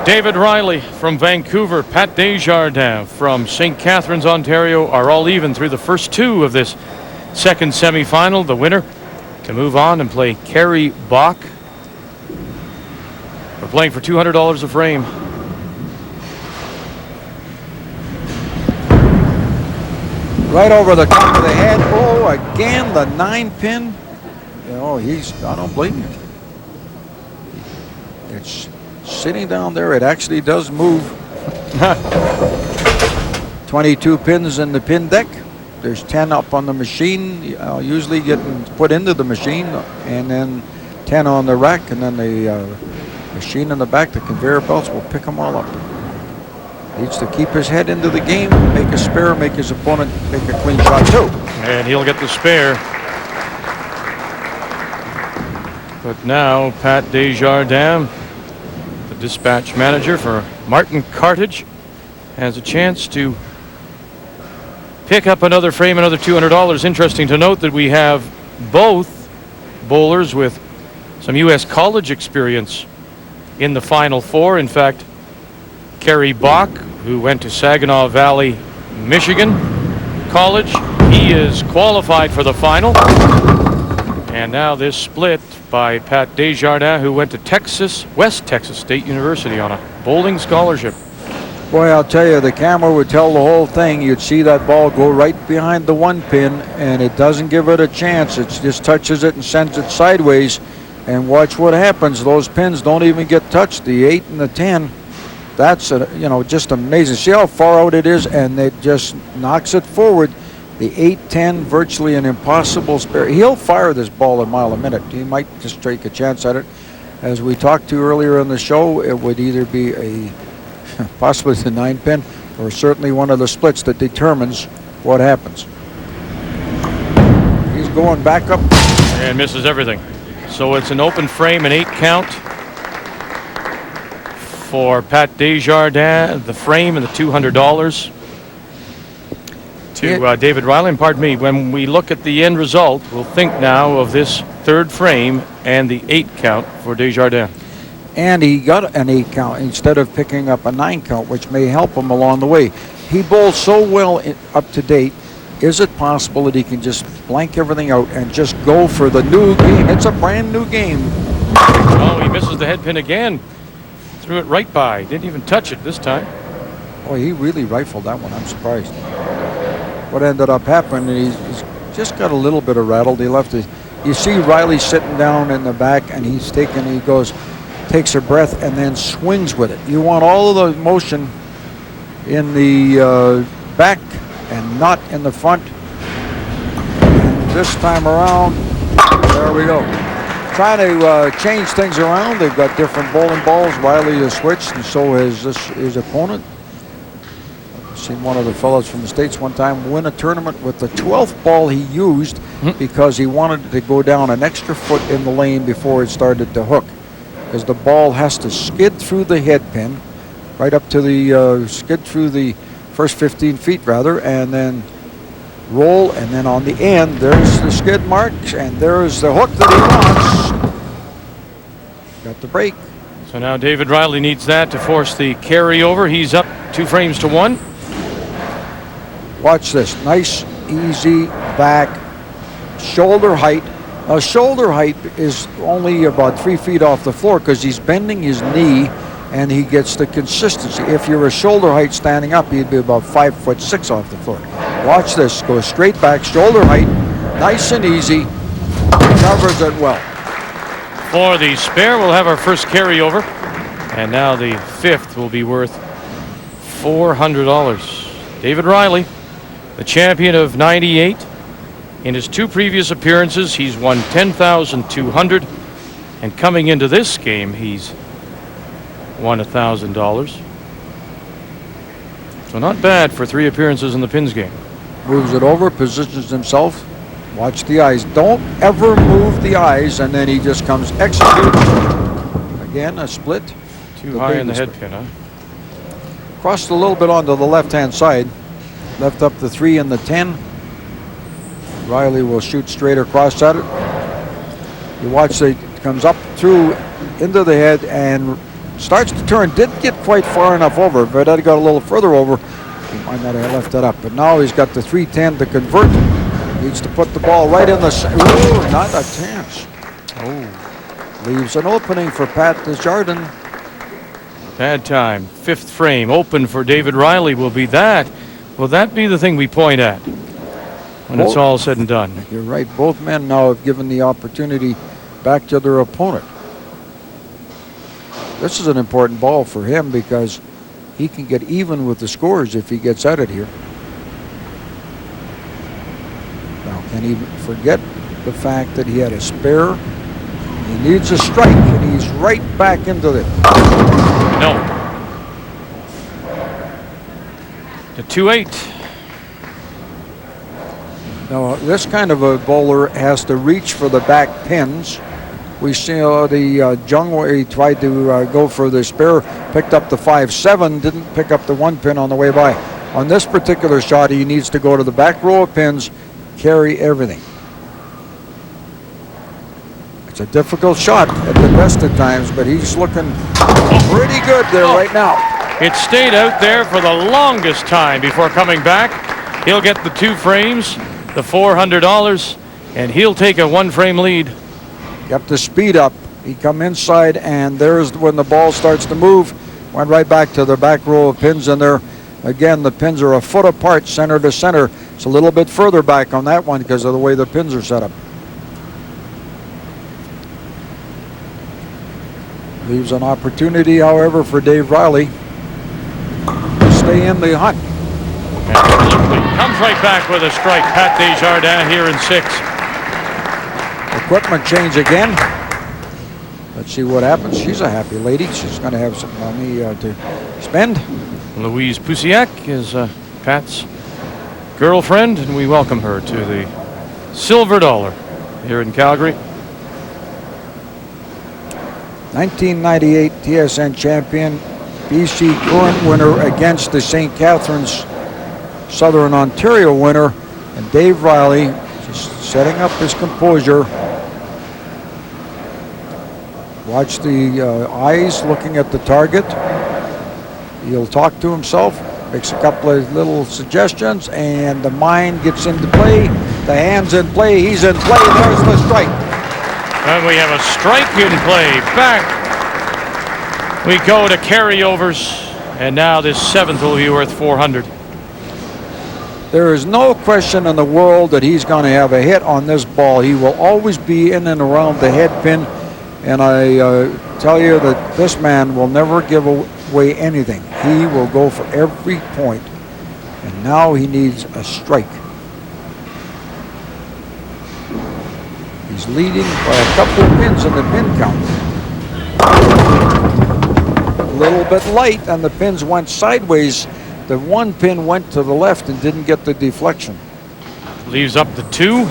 David Riley from Vancouver, Pat Desjardins from St. Catharines, Ontario are all even through the first two of this second semifinal. The winner to move on and play Kerry Bach. We're playing for $200 a frame. Right over the top of the head. Oh, again, the 9-pin. Oh, I don't blame you. It's sitting down there. It actually does move. 22 pins in the pin deck. There's 10 up on the machine, usually getting put into the machine, and then 10 on the rack, and then the machine in the back, the conveyor belts, will pick them all up. Needs to keep his head into the game, make a spare, make his opponent make a clean shot too. And he'll get the spare. But now Pat Desjardins, the dispatch manager for Martin Cartage, has a chance to pick up another frame, another $200. Interesting to note that we have both bowlers with some U.S. college experience in the Final Four. In fact, Kerry Bach, who went to Saginaw Valley, Michigan College, he is qualified for the final. And now this split by Pat Desjardins, who went to West Texas State University on a bowling scholarship. Boy, I'll tell you, the camera would tell the whole thing. You'd see that ball go right behind the 1 pin, and it doesn't give it a chance. It just touches it and sends it sideways. And watch what happens. Those pins don't even get touched. The 8 and the 10. That's just amazing. See how far out it is, and it just knocks it forward. The 8-10, virtually an impossible spare. He'll fire this ball a mile a minute. He might just take a chance at it. As we talked to earlier in the show, it would either be possibly the 9-pin, or certainly one of the splits that determines what happens. He's going back up. And misses everything. So it's an open frame, an 8 count for Pat Desjardins, the frame and the $200 to David Riley. And pardon me, when we look at the end result, we'll think now of this third frame and the 8 count for Desjardins. And he got an 8 count instead of picking up a 9 count, which may help him along the way. He bowls so well up to date. Is it possible that he can just blank everything out and just go for the new game? It's a brand new game. Oh, he misses the head pin again. Threw it right by. Didn't even touch it this time. Oh, he really rifled that one. I'm surprised. What ended up happening, he's just got a little bit of rattled. He left it. You see Riley sitting down in the back, and he takes a breath and then swings with it. You want all of the motion in the back and not in the front. And this time around, there we go. Trying to change things around. They've got different bowling balls. Riley has switched, and so has his opponent. I've seen one of the fellows from the States one time win a tournament with the 12th ball he used because he wanted to go down an extra foot in the lane before it started to hook. Because the ball has to skid through the head pin, right up to the skid through the first 15 feet rather, and then roll, and then on the end there's the skid marks, and there's the hook that he wants. Got the break. So now David Riley needs that to force the carryover. He's up 2 frames to 1. Watch this. Nice, easy back, shoulder height. Now, shoulder height is only about 3 feet off the floor because he's bending his knee, and he gets the consistency. If you're a shoulder height standing up, he'd be about 5'6" off the floor. Watch this. Go straight back, shoulder height, nice and easy. Covers it well. For the spare, we'll have our first carryover. And now the 5th will be worth $400. David Riley, the champion of '98. In his 2 previous appearances, he's won $10,200. And coming into this game, he's won $1,000. So not bad for 3 appearances in the pins game. Moves it over, positions himself. Watch the eyes. Don't ever move the eyes, and then he just comes execute. Again, a split. Too high in the head pin, huh? Crossed a little bit onto the left-hand side. Left up the 3 and the 10. Riley will shoot straight across at it. You watch it comes up through into the head and Starts to turn. Didn't get quite far enough over. If it had got a little further over, he might not have left it up. But now he's got the 310 to convert. Needs to put the ball right in the... Ooh, not a chance. Oh. Leaves an opening for Pat Desjardins. Bad time. Fifth frame open for David Riley will be that. Will that be the thing we point at when it's all said and done? You're right. Both men now have given the opportunity back to their opponent. This is an important ball for him because he can get even with the scores if he gets at it here. Now, can he forget the fact that he had a spare? He needs a strike, and he's right back into it. No. The 2-8. Now, this kind of a bowler has to reach for the back pins. We see the Jung where he tried to go for the spare, picked up the 5-7, didn't pick up the 1 pin on the way by. On this particular shot, he needs to go to the back row of pins, carry everything. It's a difficult shot at the best of times, but he's looking pretty good there right now. It stayed out there for the longest time before coming back. He'll get the 2 frames, the $400, and he'll take a 1-frame lead. Kept the speed up. He come inside, and there's when the ball starts to move. Went right back to the back row of pins in there. Again, the pins are a foot apart, center to center. It's a little bit further back on that one because of the way the pins are set up. Leaves an opportunity, however, for Dave Riley to stay in the hunt. Absolutely. Comes right back with a strike. Pat Desjardins here in 6. Equipment change again. Let's see what happens. She's a happy lady. She's going to have some money to spend. Louise Pusiak is Pat's girlfriend, and we welcome her to the Silver Dollar here in Calgary. 1998 TSN champion, BC current winner against the St. Catharines Southern Ontario winner, and Dave Riley just setting up his composure. Watch the eyes looking at the target. He'll talk to himself, makes a couple of little suggestions, and the mind gets into play. The hand's in play, he's in play, there's the strike. And we have a strike in play. Back we go to carryovers, and now this 7th will be worth 400. There is no question in the world that he's going to have a hit on this ball. He will always be in and around the head pin, and I tell you that this man will never give away anything. He will go for every point, and now he needs a strike. He's leading by a couple of pins in the pin count. A little bit light, and the pins went sideways. The 1 pin went to the left and didn't get the deflection. Leaves up the 2.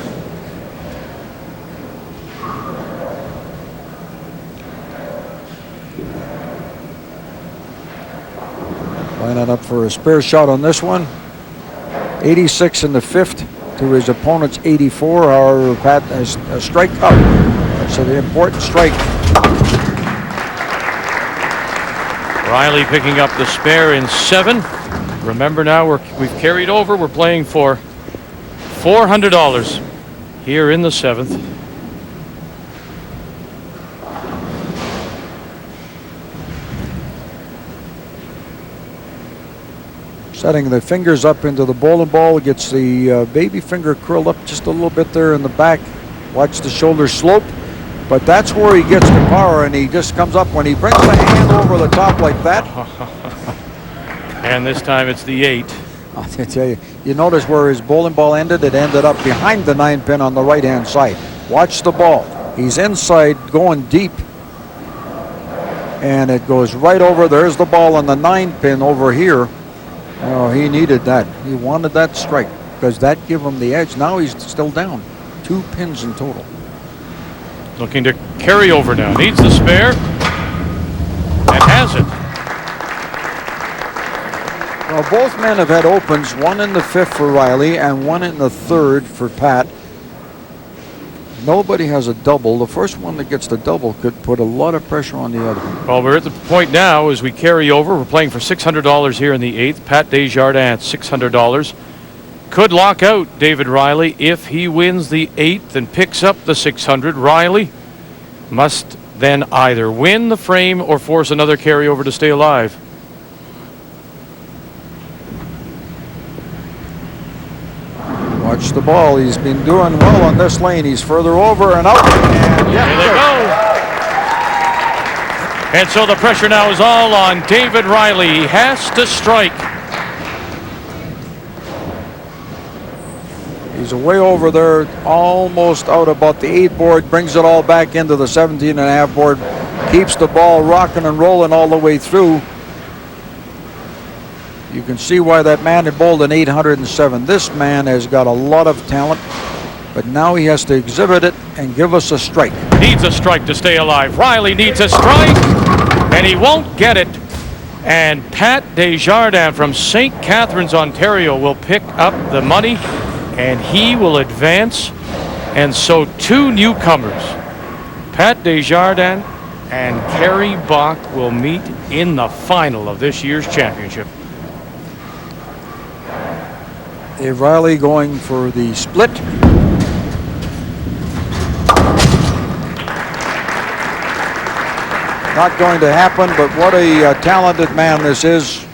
Lining up for a spare shot on this one. 86 in the 5th to his opponent's 84. However, Pat has a strike up. That's an important strike. Riley picking up the spare in 7. Remember now, we've carried over. We're playing for $400 here in the 7th. Setting the fingers up into the bowling ball, gets the baby finger curled up just a little bit there in the back. Watch the shoulder slope, but that's where he gets the power, and he just comes up when he brings the hand over the top like that. And this time it's the 8. I'll tell you, you notice where his bowling ball ended? It ended up behind the 9 pin on the right-hand side. Watch the ball. He's inside, going deep, and it goes right over. There's the ball on the 9 pin over here. Oh, he needed that. He wanted that strike because that gave him the edge. Now he's still down. 2 pins in total. Looking to carry over now. Needs the spare. And has it. Well, both men have had opens. 1 in the 5th for Riley and 1 in the 3rd for Pat. Nobody has a double. The first one that gets the double could put a lot of pressure on the other. Well, we're at the point now as we carry over. We're playing for $600 here in the 8th. Pat Desjardins at $600. Could lock out David Riley if he wins the 8th and picks up the 600. Riley must then either win the frame or force another carryover to stay alive. Watch the ball. He's been doing well on this lane. He's further over and out. And Here they go. And so the pressure now is all on David Riley. He has to strike. He's way over there, almost out about the 8 board, brings it all back into the 17.5 board, keeps the ball rocking and rolling all the way through. You can see why that man had bowled an 807. This man has got a lot of talent, but now he has to exhibit it and give us a strike. Needs a strike to stay alive. Riley needs a strike, and he won't get it. And Pat Desjardins from St. Catharines, Ontario will pick up the money, and he will advance. And so 2 newcomers, Pat Desjardins and Kerry Bach, will meet in the final of this year's championship. Dave Riley going for the split. Not going to happen, but what a talented man this is.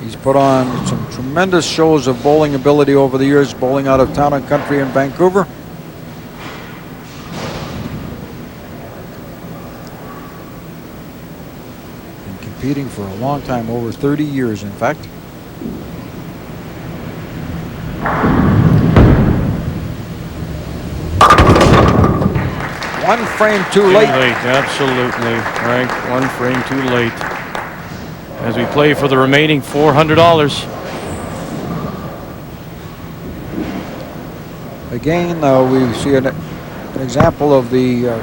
He's put on some tremendous shows of bowling ability over the years, bowling out of Town and Country in Vancouver. Been competing for a long time, over 30 years in fact. One frame too late. Absolutely, Frank. 1 frame too late. As we play for the remaining $400. Again, we see an example of the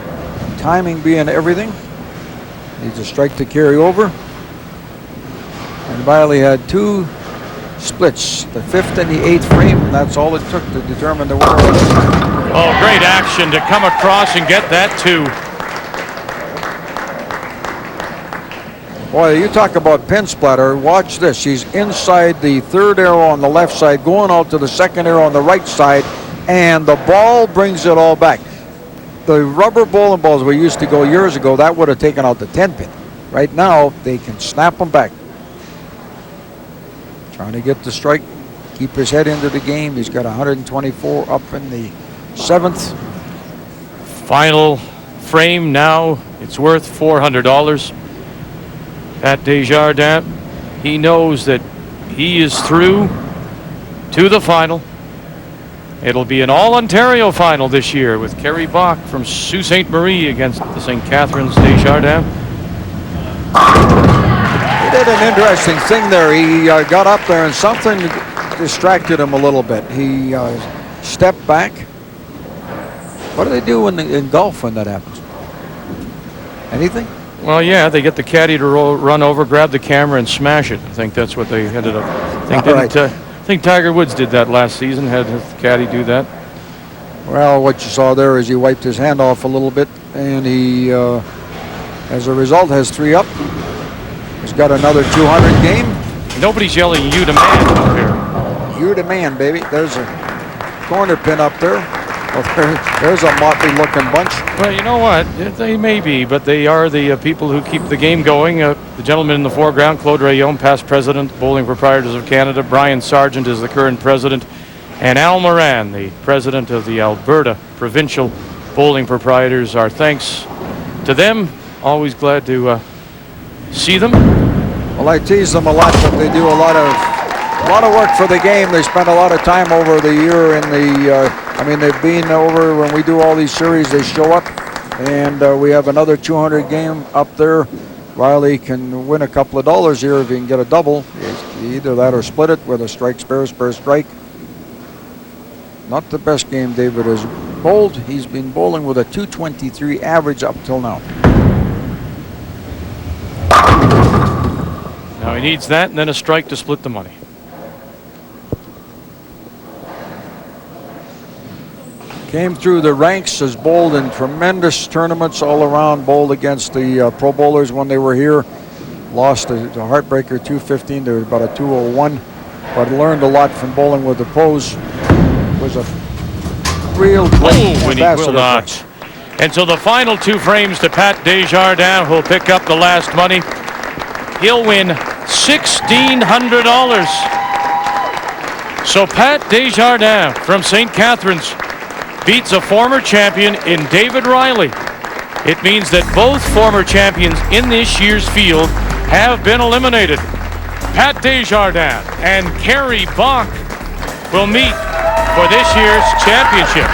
timing being everything. Needs a strike to carry over. And Riley had 2 splits, the 5th and the 8th frame, and that's all it took to determine the winner. Oh, great action to come across and get that 2. Boy, you talk about pin splatter. Watch this. He's inside the 3rd arrow on the left side, going out to the 2nd arrow on the right side, and the ball brings it all back. The rubber bowling balls we used to go years ago, that would have taken out the 10 pin. Right now, they can snap them back. Trying to get the strike, keep his head into the game. He's got 124 up in the 7th. Final frame now. It's worth $400. Pat Desjardins, he knows that he is through to the final. It'll be an all-Ontario final this year with Kerry Bach from Sault Ste. Marie against the St. Catharines Desjardins. He did an interesting thing there. He got up there and something distracted him a little bit. He stepped back. What do they do in golf when that happens? Anything? Well, yeah, they get the caddy to run over, grab the camera, and smash it. I think that's what they ended up. I think Tiger Woods did that last season, had his caddy do that. Well, what you saw there is he wiped his hand off a little bit, and he, as a result, has 3 up. He's got another 200 game. Nobody's yelling "you to man" out here. You to man, baby. There's a corner pin up there. Well, there's a motley-looking bunch. Well, you know what? They may be, but they are the people who keep the game going. The gentleman in the foreground, Claude Rayón, past president, Bowling Proprietors of Canada. Brian Sargent is the current president. And Al Moran, the president of the Alberta Provincial Bowling Proprietors. Our thanks to them. Always glad to see them. Well, I tease them a lot, but they do a lot of work for the game. They spend a lot of time over the year in the. I mean, they've been over when we do all these series. They show up, and we have another 200 game up there. Riley can win a couple of dollars here if he can get a double. Either that or split it with a strike, spare strike. Not the best game David has bowled. He's been bowling with a 223 average up till now. Now he needs that and then a strike to split the money. Came through the ranks, has bowled in tremendous tournaments all around, bowled against the Pro Bowlers when they were here. Lost a heartbreaker 215 to about a 201, but learned a lot from bowling with the pros. Was a real great and he ambassador. will not. And so the final 2 frames to Pat Desjardins, who'll pick up the last money. He'll win $1,600. So Pat Desjardins from St. Catharines beats a former champion in David Riley. It means that both former champions in this year's field have been eliminated. Pat Desjardins and Kerry Bonk will meet for this year's championship.